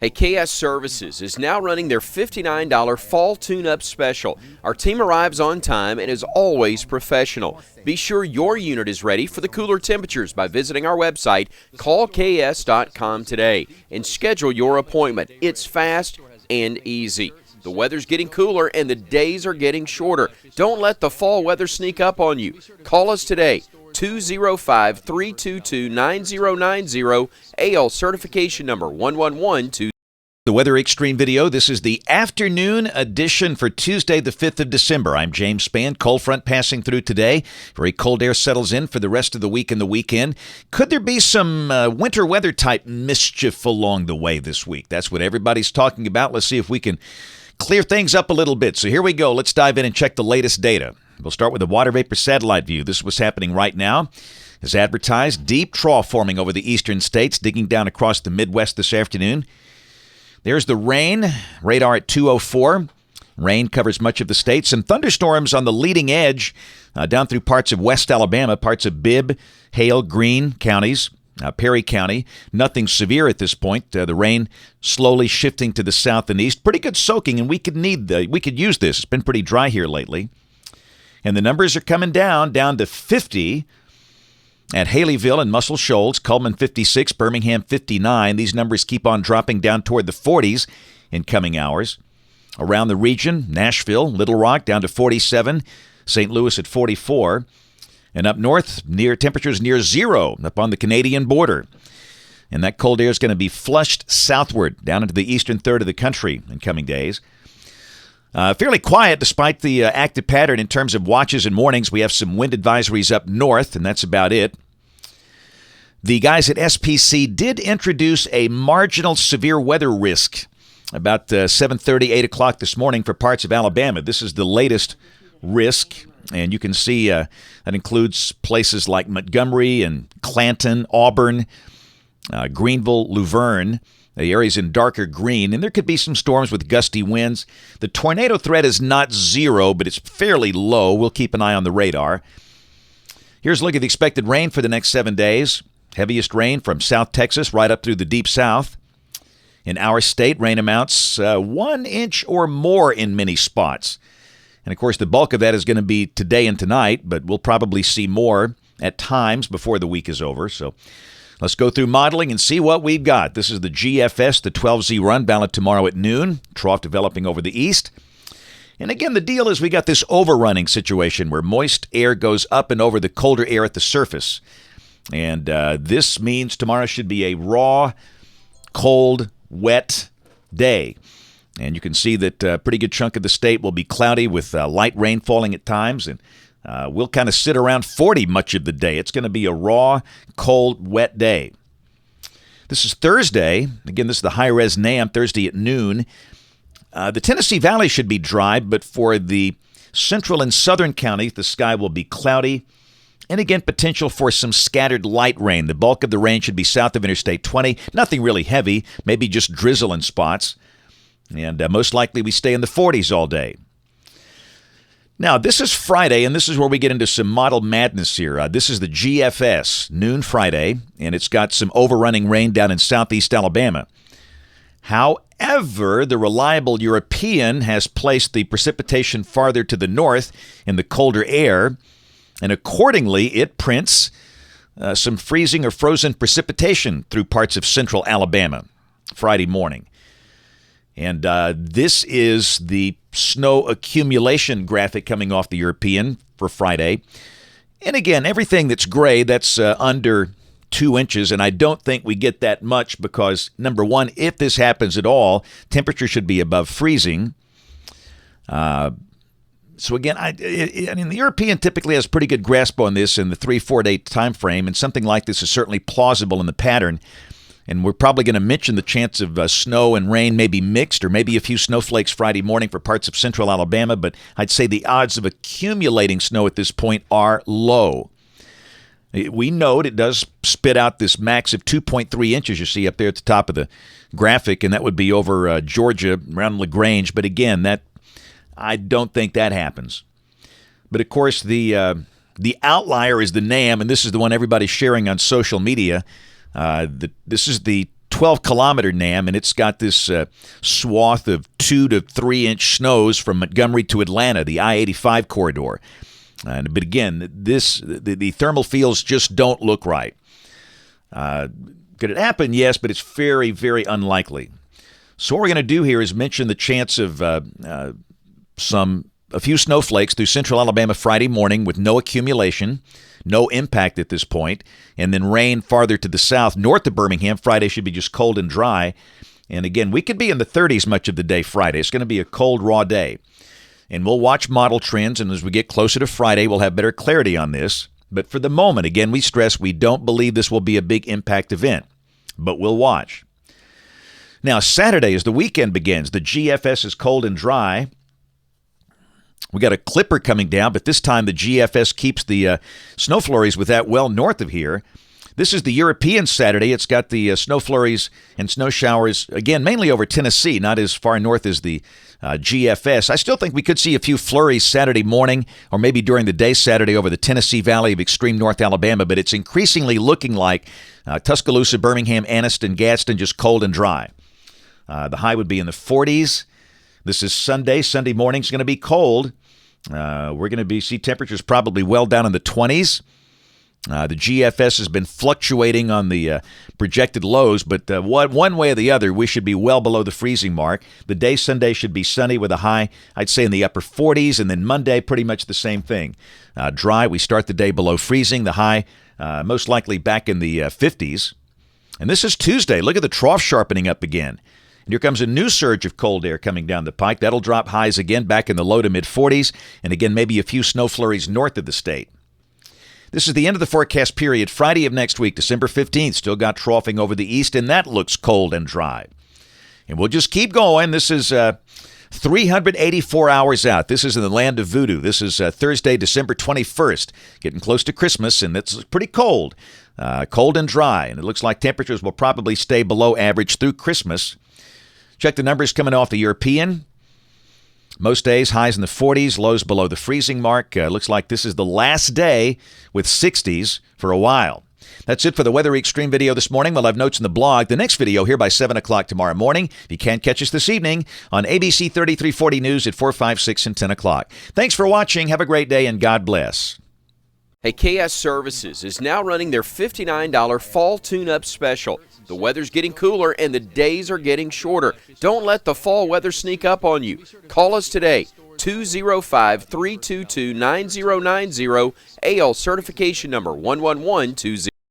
Hey, KS Services is now running their $59 fall tune-up special. Our team arrives on time and is always professional. Be sure your unit is ready for the cooler temperatures by visiting our website, callks.com today, and schedule your appointment. It's fast and easy. The weather's getting cooler and the days are getting shorter. Don't let the fall weather sneak up on you. Call us today. 205-322-9090, AL certification number 1112. The Weather Xtreme video. This is the afternoon edition for Tuesday, the 5th of December. I'm James Spann. Cold front passing through today. Very cold air settles in for the rest of the week and the weekend. Could there be some winter weather type mischief along the way this week? That's what everybody's talking about. Let's see if we can clear things up a little bit. So here we go. Let's dive in and check the latest data. We'll start with the water vapor satellite view. This is what's happening right now. As advertised, deep trough forming over the eastern states, digging down across the Midwest this afternoon. There's the rain, radar at 204. Rain covers much of the state. Some thunderstorms on the leading edge down through parts of West Alabama, parts of Bibb, Hale, Greene counties, Perry County. Nothing severe at this point. The rain slowly shifting to the south and east. Pretty good soaking, and we could use this. It's been pretty dry here lately. And the numbers are coming down to 50 at Haleyville and Muscle Shoals, Cullman 56, Birmingham 59. These numbers keep on dropping down toward the 40s in coming hours. Around the region, Nashville, Little Rock down to 47, St. Louis at 44. And up north, temperatures near zero up on the Canadian border. And that cold air is going to be flushed southward down into the eastern third of the country in coming days. Fairly quiet despite the active pattern in terms of watches and warnings. We have some wind advisories up north, and that's about it. The guys at SPC did introduce a marginal severe weather risk about 7:30, 8 o'clock this morning for parts of Alabama. This is the latest risk, and you can see that includes places like Montgomery and Clanton, Auburn, Greenville, Luverne. The area's in darker green, and there could be some storms with gusty winds. The tornado threat is not zero, but it's fairly low. We'll keep an eye on the radar. Here's a look at the expected rain for the next 7 days. Heaviest rain from South Texas right up through the deep south. In our state, rain amounts 1 inch or more in many spots. And, of course, the bulk of that is going to be today and tonight, but we'll probably see more at times before the week is over. So let's go through modeling and see what we've got. This is the GFS, the 12Z run, valid tomorrow at noon. Trough developing over the east. And again, the deal is we got this overrunning situation where moist air goes up and over the colder air at the surface. And this means tomorrow should be a raw, cold, wet day. And you can see that a pretty good chunk of the state will be cloudy with light rain falling at times, and we'll kind of sit around 40 much of the day. It's going to be a raw, cold, wet day. This is Thursday. Again, this is the high-res NAM, Thursday at noon. The Tennessee Valley should be dry, but for the central and southern counties, the sky will be cloudy. And again, potential for some scattered light rain. The bulk of the rain should be south of Interstate 20. Nothing really heavy, maybe just drizzle in spots. And most likely we stay in the 40s all day. Now, this is Friday, and this is where we get into some model madness here. This is the GFS, noon Friday, and it's got some overrunning rain down in southeast Alabama. However, the reliable European has placed the precipitation farther to the north in the colder air, and accordingly, it prints some freezing or frozen precipitation through parts of central Alabama Friday morning. And this is the snow accumulation graphic coming off the European for Friday. And again, everything that's gray, that's under 2 inches, and I don't think we get that much because, number one, if this happens at all, temperature should be above freezing. So again, I mean, the European typically has a pretty good grasp on this in the 3-4 day time frame, and something like this is certainly plausible in the pattern. And we're probably going to mention the chance of snow and rain maybe mixed, or maybe a few snowflakes Friday morning for parts of central Alabama, but I'd say the odds of accumulating snow at this point are low. We note it does spit out this max of 2.3 inches you see up there at the top of the graphic, and that would be over Georgia, around LaGrange. But again, I don't think that happens. But of course, the outlier is the NAM, and this is the one everybody's sharing on social media. This is the 12-kilometer NAM, and it's got this swath of 2 to 3 inch snows from Montgomery to Atlanta, the I-85 corridor. But again, the thermal fields just don't look right. Could it happen? Yes, but it's very, very unlikely. So what we're going to do here is mention the chance of a few snowflakes through central Alabama Friday morning with no accumulation, no impact at this point, and then rain farther to the south. North of Birmingham, Friday should be just cold and dry. And again, we could be in the 30s much of the day Friday. It's going to be a cold, raw day. And we'll watch model trends, and as we get closer to Friday, we'll have better clarity on this. But for the moment, again, we stress we don't believe this will be a big impact event, but we'll watch. Now, Saturday, as the weekend begins, the GFS is cold and dry. We got a clipper coming down, but this time the GFS keeps the snow flurries with that well north of here. This is the European Saturday. It's got the snow flurries and snow showers, again, mainly over Tennessee, not as far north as the GFS. I still think we could see a few flurries Saturday morning or maybe during the day Saturday over the Tennessee Valley of extreme North Alabama, but it's increasingly looking like Tuscaloosa, Birmingham, Anniston, Gadsden, just cold and dry. The high would be in the 40s. This is Sunday. Sunday morning's going to be cold. We're going to see temperatures probably well down in the 20s. The GFS has been fluctuating on the projected lows, but one way or the other, we should be well below the freezing mark. The day Sunday should be sunny with a high, I'd say, in the upper 40s, and then Monday, pretty much the same thing. Dry, we start the day below freezing. The high, most likely back in the 50s. And this is Tuesday. Look at the trough sharpening up again. And here comes a new surge of cold air coming down the pike. That'll drop highs again back in the low to mid-40s, and again, maybe a few snow flurries north of the state. This is the end of the forecast period. Friday of next week, December 15th, still got troughing over the east, and that looks cold and dry. And we'll just keep going. This is 384 hours out. This is in the land of voodoo. This is Thursday, December 21st, getting close to Christmas, and it's pretty cold. Cold and dry, and it looks like temperatures will probably stay below average through Christmas. Check the numbers coming off the European. Most days, highs in the 40s, lows below the freezing mark. Looks like this is the last day with 60s for a while. That's it for the Weather Xtreme video this morning. We'll have notes in the blog. The next video here by 7 o'clock tomorrow morning. If you can't catch us this evening on ABC 3340 News at 4, 5, 6, and 10 o'clock. Thanks for watching. Have a great day, and God bless. Hey, KS Services is now running their $59 fall tune-up special. The weather's getting cooler and the days are getting shorter. Don't let the fall weather sneak up on you. Call us today, 205-322-9090, AL certification number 11120.